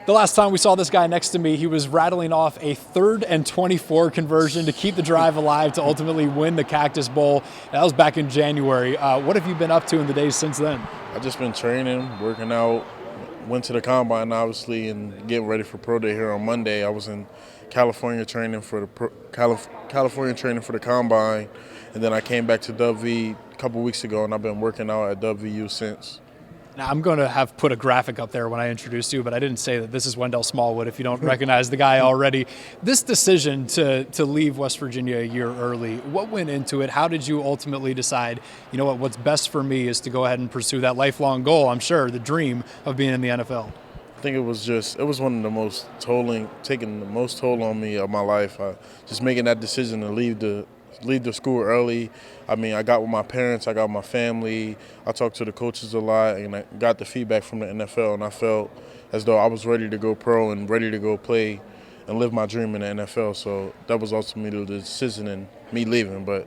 The last time we saw this guy next to me, he was rattling off a 3rd and 24 conversion to keep the drive alive to ultimately win the Cactus Bowl. That was back in January. What have you been up to in the days since then? I've just been training, working out, went to the combine obviously, and getting ready for Pro Day here on Monday. I was in California training for the combine, and then I came back to WV a couple weeks ago, and I've been working out at WVU since. Now, I'm going to have put a graphic up there when I introduced you, but I didn't say that this is Wendell Smallwood if you don't recognize the guy already. This decision to leave West Virginia a year early, what went into it? How did you ultimately decide, you know what, what's best for me is to go ahead and pursue that lifelong goal, I'm sure, the dream of being in the NFL? I think it was one of the most taking the most toll on me of my life. Just making that decision to leave the school early. I mean, I got with my parents, I got with my family, I talked to the coaches a lot, and I got the feedback from the NFL, and I felt as though I was ready to go pro and ready to go play and live my dream in the NFL. So that was ultimately the decision in me leaving, but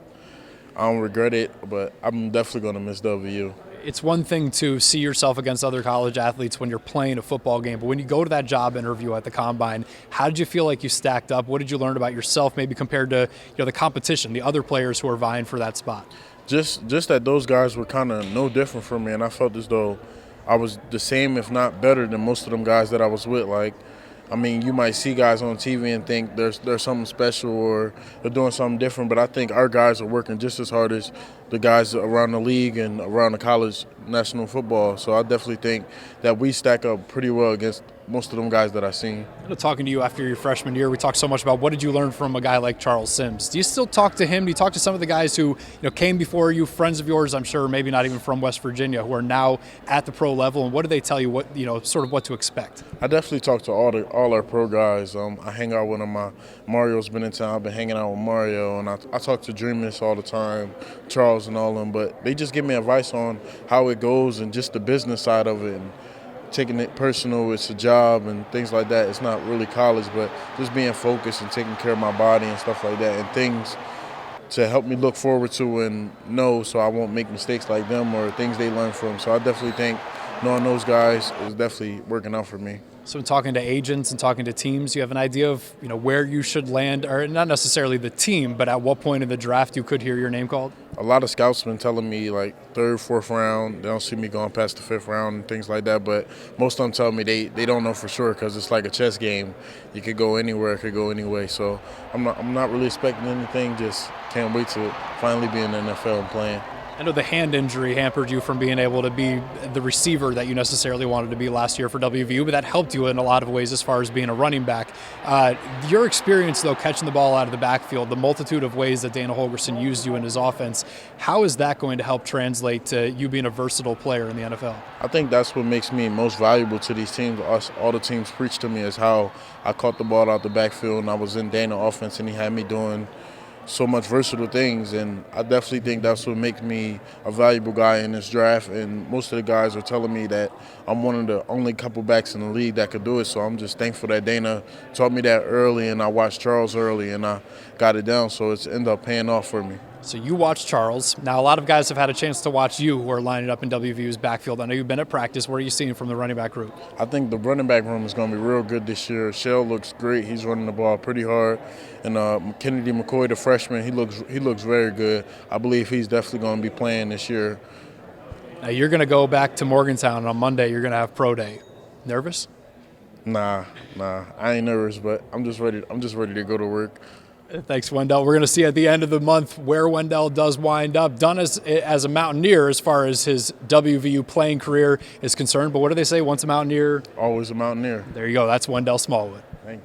I don't regret it, but I'm definitely going to miss WVU. It's one thing to see yourself against other college athletes when you're playing a football game, but when you go to that job interview at the Combine, how did you feel like you stacked up? What did you learn about yourself, maybe compared to the competition, the other players who are vying for that spot? Just that those guys were kind of no different from me, and I felt as though I was the same, if not better, than most of them guys that I was with. Like, I mean, you might see guys on TV and think there's something special or they're doing something different, but I think our guys are working just as hard as the guys around the league and around the college national football. So I definitely think that we stack up pretty well against most of them guys that I've seen. Talking to you after your freshman year, we talked so much about what did you learn from a guy like Charles Sims. Do you still talk to him? Do you talk to some of the guys who came before you, friends of yours, I'm sure, maybe not even from West Virginia, who are now at the pro level, and what do they tell you, sort of what to expect? I definitely talk to all our pro guys. I hang out with them. Mario's been in town. I've been hanging out with Mario, and I talk to Dreamus all the time, Charles and all of them, but they just give me advice on how it goes and just the business side of it. And taking it personal, it's a job and things like that. It's not really college, but just being focused and taking care of my body and stuff like that, and things to help me look forward to and know so I won't make mistakes like them or things they learn from. So I definitely think knowing those guys is definitely working out for me. So in talking to agents and talking to teams, you have an idea of where you should land, or not necessarily the team, but at what point in the draft you could hear your name called? A lot of scouts have been telling me like 3rd, 4th round. They don't see me going past the 5th round and things like that, but most of them tell me they don't know for sure because it's like a chess game. You could go anywhere, it could go anyway. So I'm not really expecting anything, just can't wait to finally be in the NFL and playing. I know the hand injury hampered you from being able to be the receiver that you necessarily wanted to be last year for WVU, but that helped you in a lot of ways as far as being a running back. Your experience, though, catching the ball out of the backfield, the multitude of ways that Dana Holgorsen used you in his offense, how is that going to help translate to you being a versatile player in the NFL? I think that's what makes me most valuable to these teams. All the teams preach to me is how I caught the ball out the backfield and I was in Dana offense and he had me doing so much versatile things, and I definitely think that's what makes me a valuable guy in this draft. And most of the guys are telling me that I'm one of the only couple backs in the league that could do it, so I'm just thankful that Dana taught me that early and I watched Charles early and I got it down, so it's ended up paying off for me. So you watched Charles. Now a lot of guys have had a chance to watch you who are lining up in WVU's backfield. I know you've been at practice. What are you seeing from the running back group? I think the running back room is going to be real good this year. Shell looks great. He's running the ball pretty hard. And Kennedy McCoy, the freshman, he looks very good. I believe he's definitely going to be playing this year. Now you're going to go back to Morgantown, and on Monday you're going to have pro day. Nervous? Nah. I ain't nervous, but I'm just ready to go to work. Thanks, Wendell. We're going to see at the end of the month where Wendell does wind up. Done as a Mountaineer as far as his WVU playing career is concerned. But what do they say? Once a Mountaineer, always a Mountaineer. There you go. That's Wendell Smallwood. Thank you.